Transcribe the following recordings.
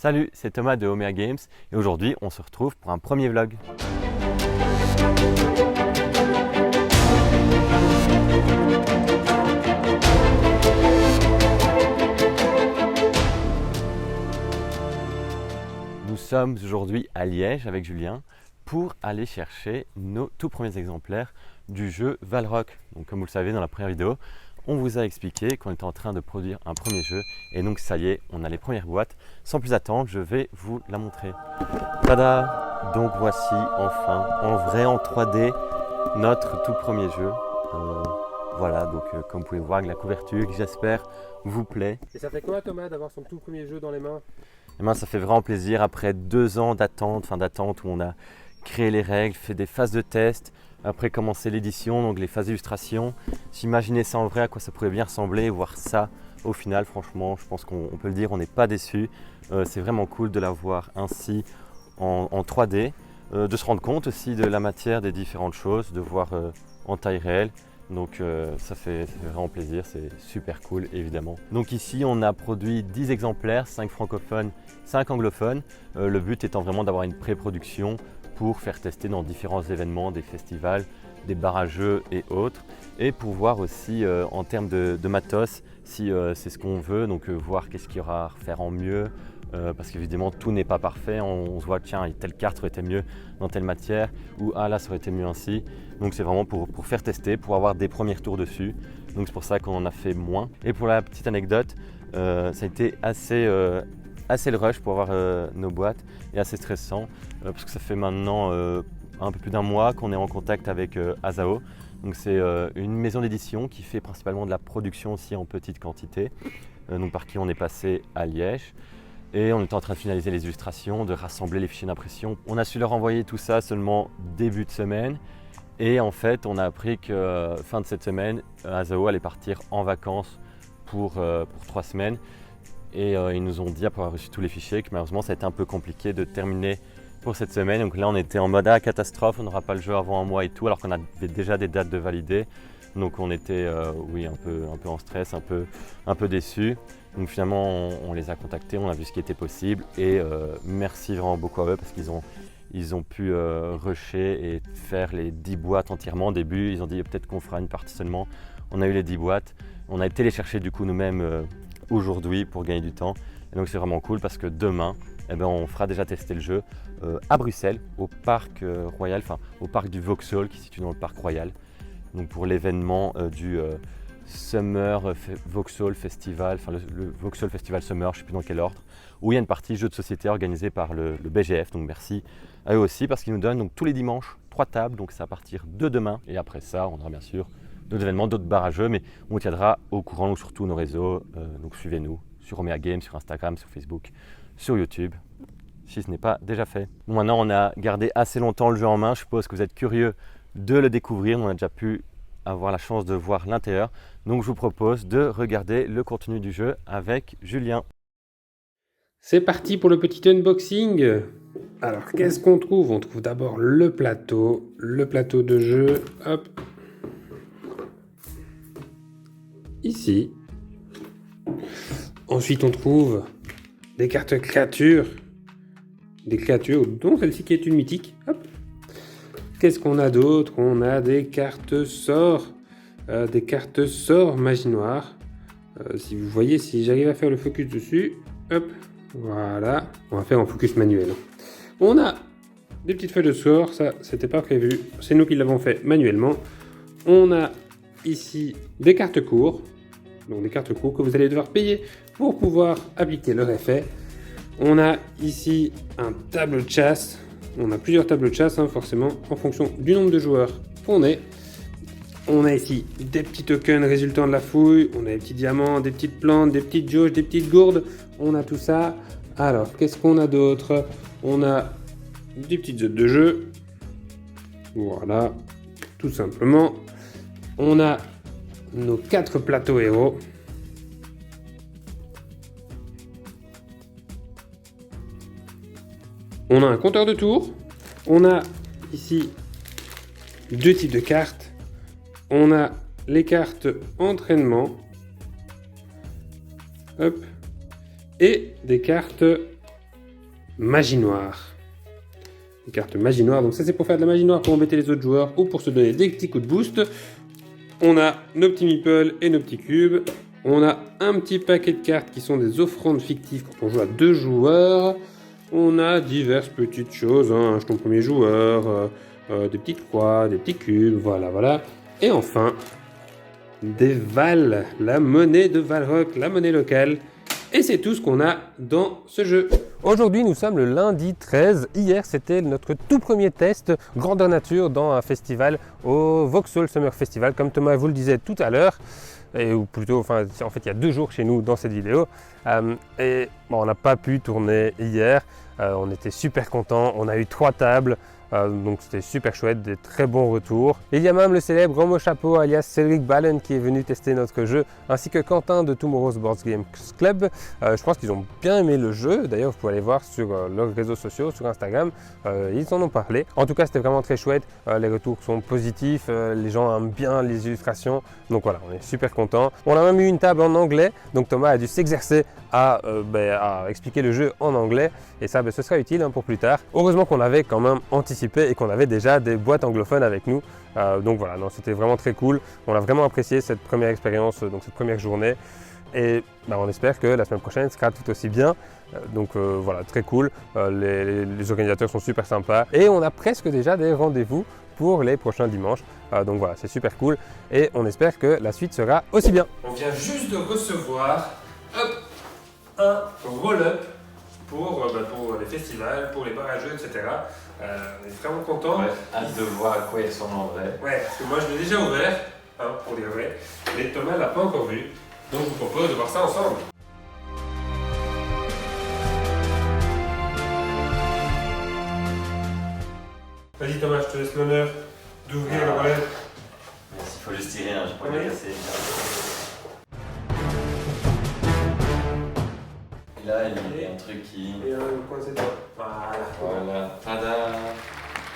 Salut, c'est Thomas de Omea Games et aujourd'hui on se retrouve pour un premier vlog. Nous sommes aujourd'hui à Liège avec Julien pour aller chercher nos tout premiers exemplaires du jeu Valrock. Donc, comme vous le savez dans la première vidéo, on vous a expliqué qu'on était en train de produire un premier jeu et donc ça y est, on a les premières boîtes. Sans plus attendre, je vais vous la montrer. Tada! Donc voici enfin, en vrai, en 3D, notre tout premier jeu. Voilà, donc comme vous pouvez voir, la couverture qui j'espère vous plaît. Et ça fait quoi Thomas d'avoir son tout premier jeu dans les mains? Et moi, ça fait vraiment plaisir après 2 ans d'attente, où on a créé les règles, fait des phases de test, après commencer l'édition, donc les phases d'illustration. S'imaginer ça en vrai, à quoi ça pourrait bien ressembler, voir ça au final, franchement, je pense qu'on peut le dire, on n'est pas déçu. C'est vraiment cool de l'avoir ainsi en 3D, de se rendre compte aussi de la matière des différentes choses, de voir en taille réelle. Donc ça fait vraiment plaisir, c'est super cool évidemment. Donc ici on a produit 10 exemplaires, 5 francophones, 5 anglophones. Le but étant vraiment d'avoir une pré-production pour faire tester dans différents événements, des festivals, des barrageux et autres. Et pour voir aussi en termes de matos si c'est ce qu'on veut, donc voir qu'est-ce qu'il y aura à refaire en mieux. Parce qu'évidemment tout n'est pas parfait, on se voit tiens telle carte aurait été mieux dans telle matière ou ah là ça aurait été mieux ainsi. Donc c'est vraiment pour faire tester, pour avoir des premiers retours dessus. Donc c'est pour ça qu'on en a fait moins. Et pour la petite anecdote, ça a été assez le rush pour avoir nos boîtes et assez stressant parce que ça fait maintenant un peu plus d'un mois qu'on est en contact avec Asao. Donc c'est une maison d'édition qui fait principalement de la production aussi en petite quantité, donc par qui on est passé à Liège. Et on était en train de finaliser les illustrations, de rassembler les fichiers d'impression. On a su leur envoyer tout ça seulement début de semaine. Et en fait, on a appris que fin de cette semaine, Asao allait partir en vacances pour 3 semaines. Et ils nous ont dit, après avoir reçu tous les fichiers, que malheureusement, ça a été un peu compliqué de terminer pour cette semaine. Donc là, on était en mode catastrophe, on n'aura pas le jeu avant un mois et tout, alors qu'on avait déjà des dates de valider. Donc on était oui, un peu en stress, un peu déçus. Donc finalement, on les a contactés, on a vu ce qui était possible et merci vraiment beaucoup à eux parce qu'ils ont pu rusher et faire les 10 boîtes entièrement. Au début, ils ont dit peut-être qu'on fera une partie seulement. On a eu les 10 boîtes. On a été les chercher du coup nous-mêmes aujourd'hui pour gagner du temps. Et donc c'est vraiment cool parce que demain, on fera déjà tester le jeu à Bruxelles, au parc Royal, enfin au parc du Vauxhall qui se situe dans le parc Royal. Donc pour l'événement du Summer Vauxhall Festival, enfin le Vauxhall Festival Summer, je ne sais plus dans quel ordre, où il y a une partie jeux de société organisée par le BGF, donc merci à eux aussi parce qu'ils nous donnent donc tous les dimanches 3 tables, donc c'est à partir de demain et après ça on aura bien sûr d'autres événements, d'autres barrageux, mais on tiendra au courant donc sur tous nos réseaux, donc suivez-nous sur Omea Games, sur Instagram, sur Facebook, sur YouTube, si ce n'est pas déjà fait. Bon, maintenant on a gardé assez longtemps le jeu en main, je suppose que vous êtes curieux de le découvrir, on a déjà pu avoir la chance de voir l'intérieur. Donc je vous propose de regarder le contenu du jeu avec Julien. C'est parti pour le petit unboxing. Alors qu'est-ce qu'on trouve? On trouve d'abord le plateau de jeu. Hop. Ici. Ensuite on trouve des cartes créatures. Des créatures dont celle-ci qui est une mythique. Hop. Qu'est-ce qu'on a d'autre? On a des cartes sorts. Des cartes sorts magie noire. Si vous voyez, si j'arrive à faire le focus dessus, hop, voilà. On va faire en focus manuel. On a des petites feuilles de sorts, ça c'était pas prévu, c'est nous qui l'avons fait manuellement. On a ici des cartes cours, donc des cartes cours que vous allez devoir payer pour pouvoir appliquer leur effet. On a ici un tableau de chasse. On a plusieurs tableaux de chasse, forcément, en fonction du nombre de joueurs qu'on est. On a ici des petits tokens résultant de la fouille. On a des petits diamants, des petites plantes, des petites jauges, des petites gourdes. On a tout ça. Alors, qu'est-ce qu'on a d'autre? On a des petites œufs de jeu. Voilà, tout simplement. On a nos 4 plateaux héros. On a un compteur de tours. On a ici 2 types de cartes. On a les cartes entraînement. Hop. Et des cartes magie noire. Des cartes magie noire, donc ça c'est pour faire de la magie noire, pour embêter les autres joueurs ou pour se donner des petits coups de boost. On a nos petits meeples et nos petits cubes. On a un petit paquet de cartes qui sont des offrandes fictives quand on joue à 2 joueurs. On a diverses petites choses, un jeton premier joueur, des petites croix, des petits cubes, voilà. Et enfin, des Val, la monnaie de Valrock, la monnaie locale. Et c'est tout ce qu'on a dans ce jeu. Aujourd'hui, nous sommes le lundi 13. Hier, c'était notre tout premier test grandeur nature dans un festival au Vauxhall Summer Festival, comme Thomas vous le disait tout à l'heure. Ou plutôt, en fait, il y a 2 jours chez nous dans cette vidéo. On n'a pas pu tourner hier. On était super contents. On a eu 3 tables. Donc c'était super chouette, des très bons retours. Il y a même le célèbre Homme au chapeau alias Cédric Ballen qui est venu tester notre jeu, ainsi que Quentin de Tomorrow's Board Games Club. Je pense qu'ils ont bien aimé le jeu, d'ailleurs vous pouvez aller voir sur leurs réseaux sociaux, sur Instagram, ils en ont parlé. En tout cas c'était vraiment très chouette, les retours sont positifs, les gens aiment bien les illustrations, donc voilà, on est super contents. On a même eu une table en anglais, donc Thomas a dû s'exercer à expliquer le jeu en anglais, et ça ce sera utile pour plus tard. Heureusement qu'on avait quand même anticipé et qu'on avait déjà des boîtes anglophones avec nous. Donc voilà, c'était vraiment très cool. On a vraiment apprécié cette première expérience, donc cette première journée. Et on espère que la semaine prochaine sera tout aussi bien. Voilà, très cool. Les organisateurs sont super sympas. Et on a presque déjà des rendez-vous pour les prochains dimanches. Donc voilà, c'est super cool. Et on espère que la suite sera aussi bien. On vient juste de recevoir un roll-up pour les festivals, pour les bars à jeux, etc. On est vraiment content. Ouais, hâte de voir à quoi il ressemble en vrai. Ouais, parce que moi je l'ai déjà ouvert, pour dire vrai, mais Thomas ne l'a pas encore vu. Donc je vous propose de voir ça ensemble. Vas-y Thomas, je te laisse l'honneur d'ouvrir le relais. Il faut juste tirer, je peux pas le casser. Et là, il y a un truc qui... Et le coin c'est toi. Voilà. Tada.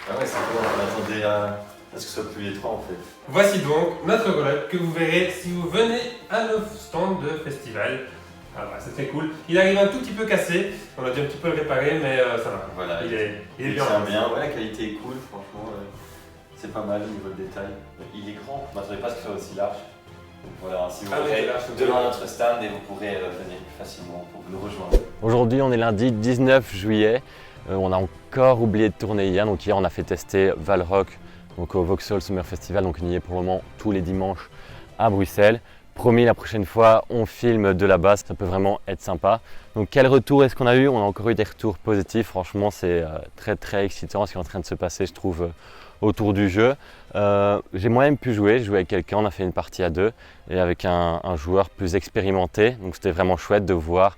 Ah ouais, c'est bon, on attendait à ce que ce soit plus étroit en fait. Voici donc notre roll-up que vous verrez si vous venez à nos stands de festival. Alors c'est très cool. Il arrive un tout petit peu cassé, on a dû un petit peu le réparer, mais ça va. Voilà, il est bien. Bien. Ouais, la qualité est cool, franchement. C'est pas mal au niveau de détail. Il est grand, je ne m'attendais pas à ce que ce soit aussi large. Donc voilà, si vous voulez, devant notre stand et vous pourrez venir plus facilement pour nous rejoindre. Aujourd'hui, on est lundi 19 juillet. On a encore oublié de tourner hier. Donc hier, on a fait tester Valrock donc au Vauxhall Summer Festival. Donc on y est pour le moment tous les dimanches à Bruxelles. Promis, la prochaine fois, on filme de là-bas. Ça peut vraiment être sympa. Donc quel retour est-ce qu'on a eu? On a encore eu des retours positifs. Franchement, c'est très très excitant ce qui est en train de se passer, je trouve, autour du jeu. J'ai moi-même pu jouer, avec quelqu'un, on a fait une partie à 2 et avec un joueur plus expérimenté, donc c'était vraiment chouette de voir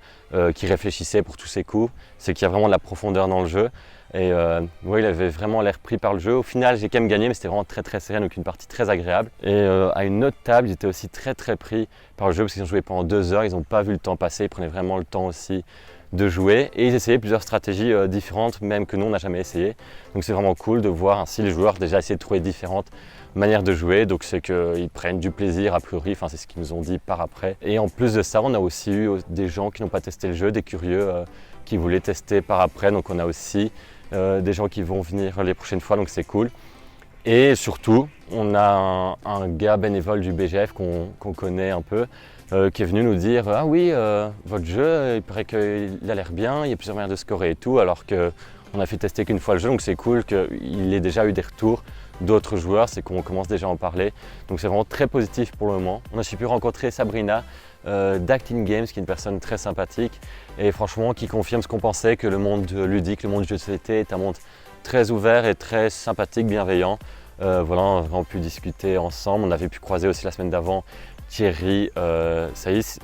qu'il réfléchissait pour tous ses coups, c'est qu'il y a vraiment de la profondeur dans le jeu et il avait vraiment l'air pris par le jeu. Au final j'ai quand même gagné mais c'était vraiment très très serré, donc une partie très agréable. Et à une autre table ils étaient aussi très très pris par le jeu parce qu'ils ont joué pendant 2 heures, ils n'ont pas vu le temps passer, ils prenaient vraiment le temps aussi de jouer et ils essayaient plusieurs stratégies différentes, même que nous on n'a jamais essayé. Donc c'est vraiment cool de voir ainsi les joueurs déjà essayer de trouver différentes manières de jouer. Donc c'est qu'ils prennent du plaisir a priori, c'est ce qu'ils nous ont dit par après. Et en plus de ça, on a aussi eu des gens qui n'ont pas testé le jeu, des curieux qui voulaient tester par après. Donc on a aussi des gens qui vont venir les prochaines fois, donc c'est cool. Et surtout, on a un gars bénévole du BGF qu'on connaît un peu, qui est venu nous dire « Ah oui, votre jeu, il paraît qu'il a l'air bien, il y a plusieurs manières de scorer et tout », alors qu'on a fait tester qu'une fois le jeu, donc c'est cool qu'il ait déjà eu des retours d'autres joueurs, c'est qu'on commence déjà à en parler. Donc c'est vraiment très positif pour le moment. On a aussi pu rencontrer Sabrina d'Acting Games, qui est une personne très sympathique et franchement qui confirme ce qu'on pensait, que le monde ludique, le monde du jeu de société est un monde très ouvert et très sympathique, bienveillant. Voilà, on a vraiment pu discuter ensemble. On avait pu croiser aussi la semaine d'avant Thierry Saïs,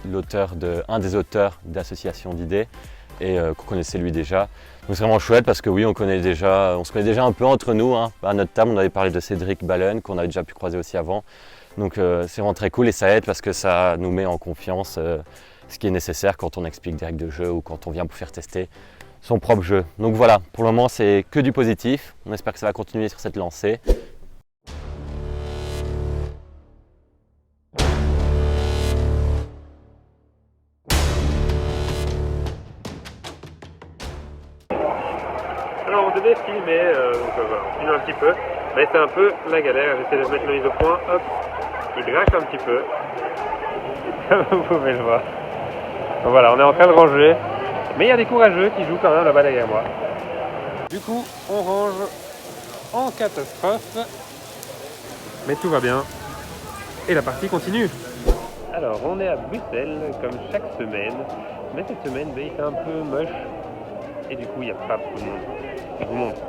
un des auteurs d'Association d'idées, et qu'on connaissait lui déjà. Donc c'est vraiment chouette parce que oui, on se connaît déjà un peu entre nous. À notre table, on avait parlé de Cédric Ballen, qu'on avait déjà pu croiser aussi avant. Donc c'est vraiment très cool et ça aide parce que ça nous met en confiance, ce qui est nécessaire quand on explique des règles de jeu ou quand on vient pour faire tester son propre jeu. Donc voilà, pour le moment c'est que du positif. On espère que ça va continuer sur cette lancée. Alors on devait filmer, donc voilà, on filme un petit peu, mais c'est un peu la galère, j'essaie de mettre la mise au point, hop, il crache un petit peu, comme vous pouvez le voir. Donc voilà, on est en train de ranger, mais il y a des courageux qui jouent quand même là-bas derrière moi. Du coup, on range en catastrophe, mais tout va bien, et la partie continue. Alors on est à Bruxelles, comme chaque semaine, mais cette semaine il fait un peu moche, et du coup il n'y a pas beaucoup de monde. Je vous montre.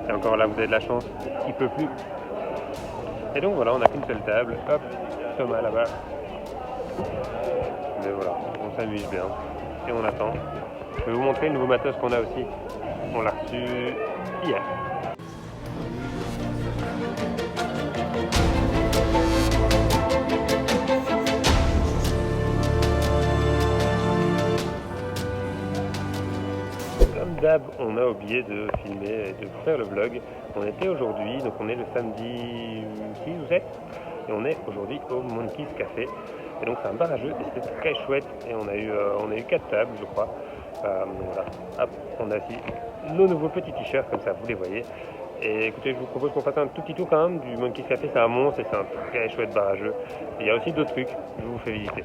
Et encore là, vous avez de la chance, il peut plus. Et donc voilà, on n'a qu'une seule table. Hop, Thomas là-bas. Mais voilà, on s'amuse bien. Et on attend. Je vais vous montrer le nouveau matos qu'on a aussi. On l'a reçu hier. Comme d'hab, on a oublié de filmer et de faire le vlog. On était aujourd'hui, donc on est le samedi 6 ou 7, et on est aujourd'hui au Monkey's Café. Et donc c'est un bar à jeux, et c'était très chouette, et on a eu 4 tables, je crois. Donc voilà, hop, on a aussi nos nouveaux petits t-shirts, comme ça vous les voyez. Et écoutez, je vous propose qu'on fasse un tout petit tour quand même du Monkey's Café, c'est un monstre et c'est un très chouette bar à jeux. Et il y a aussi d'autres trucs, je vous fais visiter.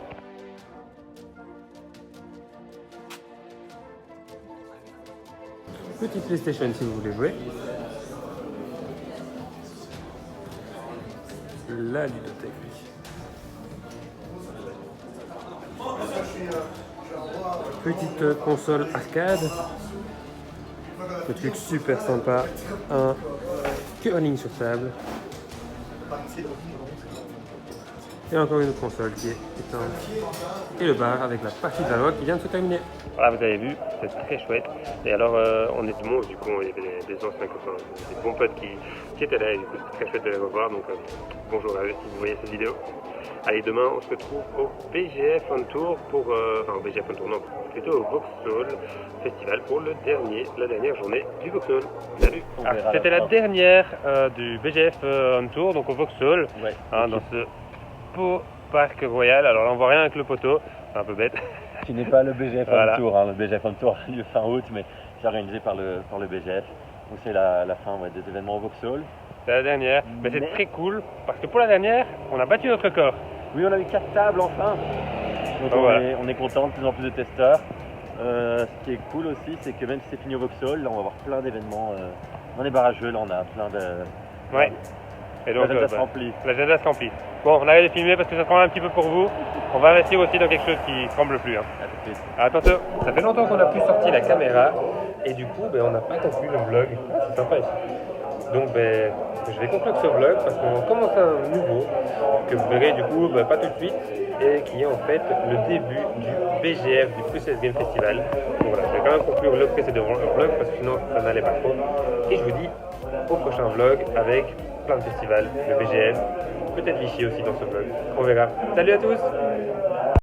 Petit PlayStation si vous voulez jouer. La ludothèque. Petite console arcade. Le truc super sympa. Un curling sur table. Et encore une autre console qui est éteinte. Et le bar avec la partie de la loi qui vient de se terminer. Voilà, vous avez vu, c'est très chouette. Et alors, on est du monde, du coup, il y avait des anciens copains, des bons potes qui étaient là, et du coup, c'est très chouette de les revoir. Donc, bonjour à eux si vous voyez cette vidéo. Allez, demain, on se retrouve au BGF on Tour pour. Enfin, au BGF on Tour, non, plutôt au Vauxhall Festival pour la dernière journée du Vauxhall. Salut! C'était la dernière du BGF on Tour, donc au Vauxhall, Ouais, hein, dans ce beau parc royal. Alors là, on voit rien avec le poteau, c'est un peu bête. Qui n'est pas le BGF Voilà. on Tour, hein. Le BGF on Tour a lieu fin août, mais c'est organisé par le BGF. Donc c'est la fin des événements au Vauxhall. C'est la dernière, mais c'est très cool parce que pour la dernière, on a battu notre record. Oui, on a eu 4 tables enfin. Donc Oh, voilà. on est content, de plus en plus de testeurs. Ce qui est cool aussi, c'est que même si c'est fini au Vauxhall, là on va avoir plein d'événements dans les bars à jeux. Là on a plein de. Ouais. Et donc, l'agenda se remplit. l'agenda se remplit. Bon, on arrête de filmer parce que ça tremble un petit peu pour vous. On va investir aussi dans quelque chose qui tremble plus. Hein. À tout de suite. À tantôt. Ça fait longtemps qu'on n'a plus sorti la caméra et du coup, on n'a pas conclu le vlog. Ah, c'est sympa ici. Donc, je vais conclure ce vlog parce qu'on commence un nouveau que vous verrez du coup pas tout de suite et qui est en fait le début du BGF, du Bruxelles Game Festival. Donc voilà, je vais quand même conclure le précédent vlog parce que sinon ça n'allait pas trop. Et je vous dis au prochain vlog avec plein de festivals, le BGF, peut-être Vichy aussi dans ce vlog. On verra. Salut à tous!